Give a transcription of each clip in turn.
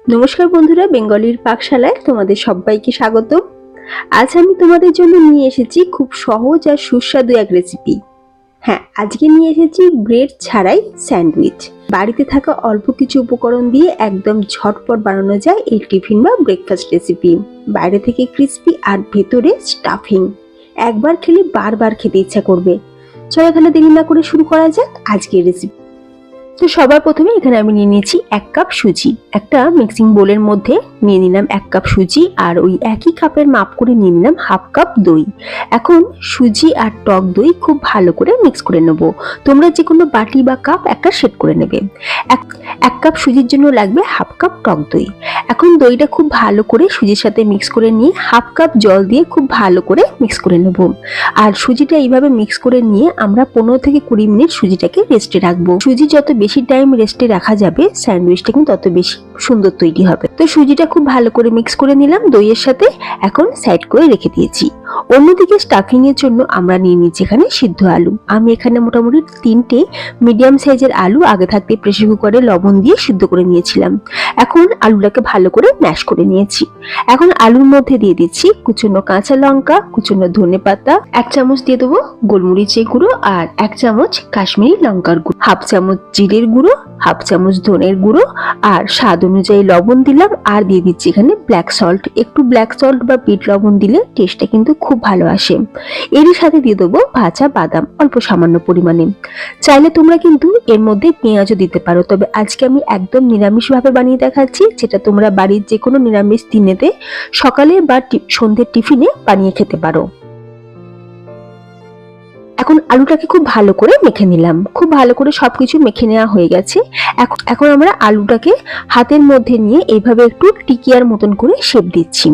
নমস্কার বন্ধুরা, বেঙ্গলির পাকশালায় তোমাদের সবাইকে স্বাগত। আজ আমি তোমাদের জন্য নিয়ে এসেছি খুব সহজ আর সুস্বাদু এক রেসিপি। হ্যাঁ, আজকে নিয়ে এসেছি ব্রেড ছাড়াই স্যান্ডউইচ। বাড়িতে থাকা অল্প কিছু উপকরণ দিয়ে একদম ঝটপট বানানো যায় এই টিফিন বা ব্রেকফাস্ট রেসিপি। বাইরে থেকে ক্রিস্পি আর ভেতরে স্টাফিং। একবার খেলে বারবার খেতে ইচ্ছা করবে। চলো তাহলে দেরি না করে শুরু করা যাক আজকের রেসিপি। তো সবার প্রথমে এখানে আমি নিয়ে নিয়েছি 1 কাপ সুজি। একটা মিক্সিং বোলের মধ্যে নিয়ে নিলাম 1 কাপ সুজি, আর ওই একই কাপের মাপ করে নিয়ে নিলাম 1/2 কাপ দই। এখন সুজি আর টক দই খুব ভালো করে মিক্স করে নেব। তোমরা যে কোনো বাটি বা কাপ একটা সেট করে নেবে। 1 কাপ সুজির জন্য লাগবে 1/2 কাপ টক দই। এখন দইটা খুব ভালো করে সুজির সাথে মিক্স করে নিয়ে 1/2 কাপ জল দিয়ে খুব ভালো করে মিক্স করে নেব। আর সুজিটা এইভাবে মিক্স করে নিয়ে আমরা 15 থেকে 20 মিনিট সুজিটাকে রেস্টে রাখবো। সুজি যত বেশি টাইম রেস্টে রাখা যাবে, স্যান্ডউইচটা কিন্তু তত বেশি সুন্দর তৈরি হবে। তো সুজিটা খুব ভালো করে মিক্স করে নিলাম দইয়ের সাথে, এখন সাইড করে রেখে দিয়েছি। অন্যদিকে স্টাফিং এর জন্য আমরা নিয়ে নিচ্ছি এখানে সিদ্ধ আলু। আমি এখানে মোটামুটি 3টে মিডিয়াম সাইজের আলু আগে থাকতে প্রেসার কুকারে লবণ দিয়ে সিদ্ধ করে নিয়েছিলাম। এখন আলুটাকে ভালো করে ম্যাশ করে নিয়েছি। এখন আলুর মধ্যে দিয়ে দিচ্ছি কুচনো কাঁচা লঙ্কা, কুচনো ধনেপাতা, 1 চামচ দিয়ে দেবো গোলমরিচের গুঁড়ো আর 1 চামচ কাশ্মীরি লঙ্কার গুঁড়ো, 1/2 চামচ জিরের গুঁড়ো, 1/2 চামচ ধনের গুঁড়ো আর স্বাদ অনুযায়ী লবণ দিলাম। আর দিয়ে দিচ্ছি এখানে ব্ল্যাক সল্ট। একটু ব্ল্যাক সল্ট বা বিট লবণ দিলে টেস্টটা কিন্তু খুব ভালো আসে। এরই সাথে দিয়ে দেবো ভাজা বাদাম অল্প সামান্য পরিমাণে। চাইলে তোমরা কিন্তু এর মধ্যে পেঁয়াজও দিতে পারো, তবে আজকে আমি একদম নিরামিষ ভাবে বানিয়ে দেখাচ্ছি, যেটা তোমরা বাড়ির যে কোনো নিরামিষ দিনেতে সকালে বা সন্ধ্যের টিফিনে বানিয়ে খেতে পারো। এখন আলুটাকে খুব ভালো করে মেখে নিলাম। খুব ভালো করে সবকিছু মেখে নেওয়া হয়ে গেছে। এখন আমরা আলুটাকে হাতের মধ্যে নিয়ে এইভাবে একটু টিকিয়ার মতন করে শেপ দিচ্ছি।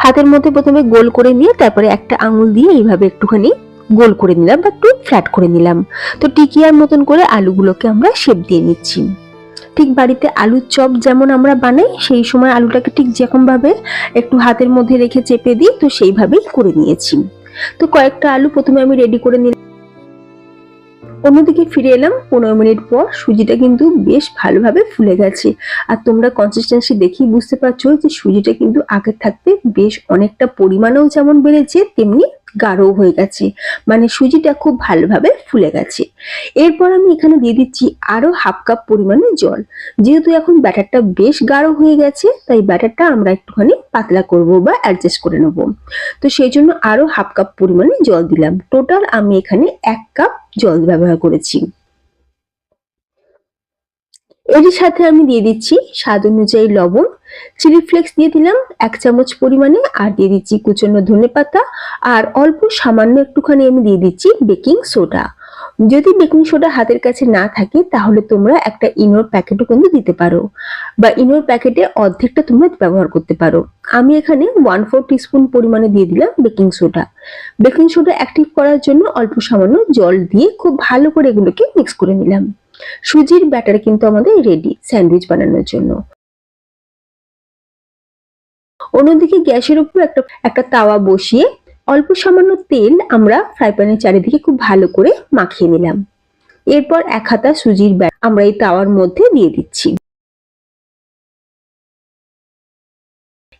হাতের মধ্যে প্রথমে গোল করে নিয়ে তারপরে একটা আঙুল দিয়ে এইভাবে একটুখানি গোল করে নিলাম বা একটু ফ্ল্যাট করে নিলাম। তো টিকিয়ার মতন করে আলুগুলোকে আমরা শেপ দিয়ে নিচ্ছি। ঠিক বাড়িতে আলুর চপ যেমন আমরা বানাই, সেই সময় আলুটাকে ঠিক যেরকম ভাবে একটু হাতের মধ্যে রেখে চেপে দিই, তো সেইভাবেই করে নিয়েছি। তো কয়েকটা আলু প্রথমে আমি রেডি করে নিলাম। অন্যদিকে ফিরে এলাম 15 মিনিট পর। সুজিটা কিন্তু বেশ ভালোভাবে ফুলে গেছে, আর তোমরা কনসিস্টেন্সি দেখেই বুঝতে পারছো যে সুজিটা কিন্তু আগের থাকতে বেশ অনেকটা পরিমাণেও যেমন বেড়েছে, তেমনি গাঢ় হয়ে গেছে, মানে সুজিটা খুব ভালোভাবে ফুলে গেছে। এরপর আমি এখানে দিয়ে দিচ্ছি আরো 1/2 কাপ পরিমাণে জল। যেহেতু এখন ব্যাটারটা বেশ গাঢ় হয়ে গেছে, তাই ব্যাটারটা আমরা একটুখানি পাতলা করব বা অ্যাডজাস্ট করে নেব। তো সেই জন্য আরো 1/2 কাপ পরিমাণে জল দিলাম। টোটাল আমি এখানে 1 কাপ জল ব্যবহার করেছি। এর সাথে আমি দিয়ে দিচ্ছি স্বাদ অনুযায়ী লবণ, চিলি ফ্লেক্স দিয়ে দিলাম 1 চামচ পরিমাণে, আর দিয়ে দিচ্ছি কুচনো ধনেপাতা, আর অল্প সামান্য একটুখানি আমি দিয়ে দিচ্ছি বেকিং সোডা। যদি বেকিং সোডা হাতের কাছে না থাকে তাহলে তোমরা একটা ইনোর প্যাকেটও কিন্তু দিতে পারো, বা ইনোর প্যাকেটে অর্ধেকটা তোমরা ব্যবহার করতে পারো। আমি এখানে 1/4 টিস্পুন পরিমাণে দিয়ে দিলাম baking soda. Baking soda active করার জন্য অল্প সামান্য জল দিয়ে খুব ভালো করে এগুলোকে মিক্স করে নিলাম। সুজির ব্যাটার কিন্তু আমাদের রেডি স্যান্ডউইচ বানানোর জন্য। অন্যদিকে গ্যাসের উপর একটা তাওয়া বসিয়ে অল্প সামান্য তেল আমরা ফ্রাই প্যানের চারিদিকে খুব ভালো করে মাখিয়ে নিলাম। এরপর 1 হাতা সুজির ব্যাটার আমরা এই তাওয়ার মধ্যে দিয়ে দিচ্ছি।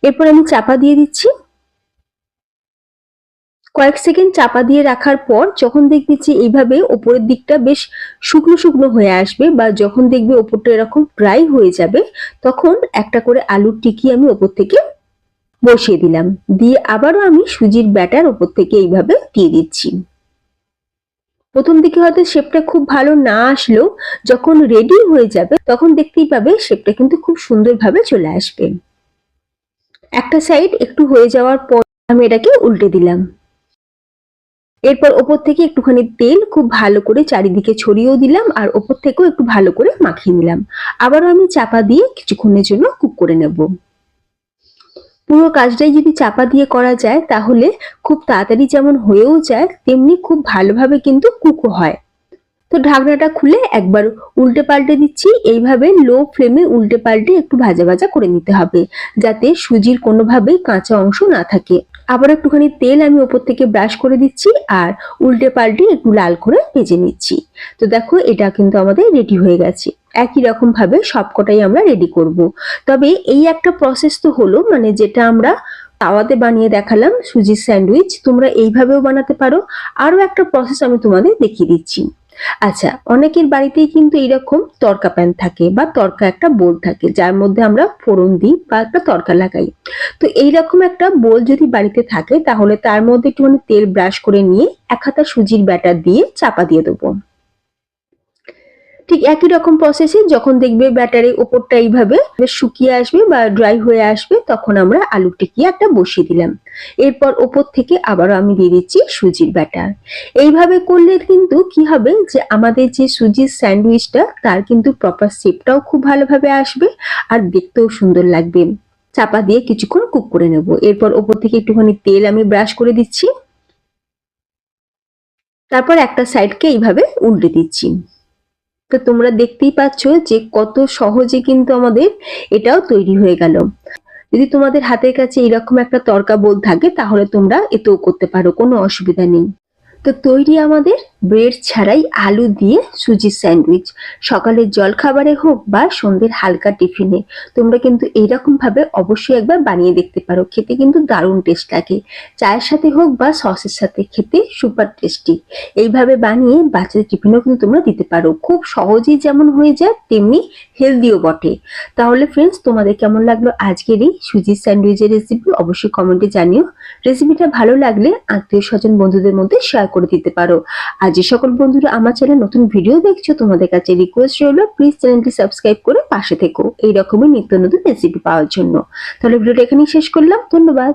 এরপর আমি চাপা দিয়ে দিচ্ছি। কয়েক সেকেন্ড চাপা দিয়ে রাখার পর যখন দেখবি যে এইভাবে ওপরের দিকটা বেশ শুকনো শুকনো হয়ে আসবে, বা যখন দেখবে ওপরটা এরকম ড্রাই হয়ে যাবে, তখন একটা করে আলুর টিকি আমি ওপর থেকে বসিয়ে দিলাম। দিয়ে আবারও আমি সুজির ব্যাটার ওপর থেকে এইভাবে দিয়ে দিচ্ছি। প্রথম দিকে হয়তো শেপটা খুব ভালো না আসলেও যখন রেডি হয়ে যাবে তখন দেখতেই পাবে শেপটা কিন্তু খুব সুন্দরভাবে চলে আসবে। একটা সাইড একটু হয়ে যাওয়ার পর আমি এটাকে উল্টে দিলাম। এরপর ওপর থেকে একটুখানি তেল খুব ভালো করে চারিদিকে ছড়িয়েও দিলাম, আর ওপর থেকেও একটু ভালো করে মাখিয়ে নিলাম। আবারও আমি চাপা দিয়ে কিছুক্ষণের জন্য কুক করে নেব। পুরো কাজটাই যদি চাপা দিয়ে করা যায় তাহলে খুব তাড়াতাড়ি যেমন হয়েও যায়, তেমনি খুব ভালোভাবে কিন্তু কুকও হয়। তো ঢাকনাটা খুলে একবার উল্টে পাল্টে দিচ্ছি। এইভাবে লো ফ্লেমে উল্টে পাল্টে একটু ভাজা ভাজা করে নিতে হবে, যাতে সুজির কোনোভাবেই কাঁচা অংশ না থাকে। আবার একটুখানি তেল আমি ওপর থেকে ব্রাশ করে দিচ্ছি, আর উল্টে পাল্টে একটু লাল করে ভেজে নিচ্ছি। তো দেখো এটা কিন্তু আমাদের রেডি হয়ে গেছে। একই রকম ভাবে সবকটাই আমরা রেডি করব। তবে এই একটা প্রসেস তো হলো, মানে যেটা আমরা তাওয়াতে বানিয়ে দেখালাম সুজির স্যান্ডউইচ, তোমরা এইভাবেও বানাতে পারো। আরো একটা প্রসেস আমি তোমাদের দেখিয়ে দিচ্ছি। আচ্ছা, অনেকের বাড়িতেই কিন্তু এরকম তড়কা প্যান থাকে বা তড়কা একটা বোল থাকে, যার মধ্যে আমরা ফোড়ন দিই বা একটা তড়কা লাগাই। তো এইরকম একটা বোল যদি বাড়িতে থাকে, তাহলে তার মধ্যে একটুখানি তেল ব্রাশ করে নিয়ে 1 হাতা সুজির ব্যাটার দিয়ে চাপা দিয়ে দেবো। ঠিক একই রকম প্রসেসে যখন দেখবে ব্যাটারের ওপরটা এইভাবে শুকিয়ে আসবে বা ড্রাই হয়ে আসবে, তখন আমরা আলু টিকিয়ে একটা বসিয়ে দিলাম। এরপর ওপর থেকে আবারও আমি দিয়ে দিচ্ছি সুজির ব্যাটার। এইভাবে করলে কিন্তু কি হবে যে আমাদের যে সুজির স্যান্ডউইচটা, তার কিন্তু প্রপার শেপটাও খুব ভালোভাবে আসবে আর দেখতেও সুন্দর লাগবে। চাপা দিয়ে কিছুক্ষণ কুক করে নেব। এরপর ওপর থেকে একটুখানি তেল আমি ব্রাশ করে দিচ্ছি, তারপর একটা সাইডকে এইভাবে উল্টে দিচ্ছি। তো তোমরা দেখতেই পাচ্ছ যে কত সহজে কিন্তু আমাদের এটাও তৈরি হয়ে গেল। যদি তোমাদের হাতের কাছে এরকম একটা তড়কা বোল থাকে, তাহলে তোমরা এতেও করতে পারো, কোনো অসুবিধা নেই। তো তৈরি আমাদের ব্রেড ছাড়াই আলু দিয়ে সুজির স্যান্ডউইচ। সকালের জলখাবারে হোক বা সন্ধ্যের হালকা টিফিনে তোমরা কিন্তু এইরকম ভাবে অবশ্যই একবার বানিয়ে দেখতে পারো। খেতে কিন্তু দারুণ টেস্ট লাগে। চায়ের সাথে হোক বা সসের সাথে খেতে সুপার টেস্টি। এইভাবে বানিয়ে বাচ্চাদের টিফিনেও কিন্তু তোমরা দিতে পারো। খুব সহজেই যেমন হয়ে যায়, তেমনি হেলদিও বটে। তাহলে ফ্রেন্ডস, তোমাদের কেমন লাগলো আজকের এই সুজির স্যান্ডউইচের রেসিপি? অবশ্যই কমেন্টে জানিও। রেসিপিটা ভালো লাগলে আত্মীয় স্বজন বন্ধুদের মধ্যে শেয়ার করে দিতে পারো। আর যে সকল বন্ধুরা আমার চ্যানেলে নতুন ভিডিও দেখছো, তোমাদের কাছে রিকোয়েস্ট রইল, প্লিজ চ্যানেলটি সাবস্ক্রাইব করে পাশে থেকো এইরকমই নিত্য নতুন রেসিপি পাওয়ার জন্য। তাহলে ভিডিওটা এখানেই শেষ করলাম। ধন্যবাদ।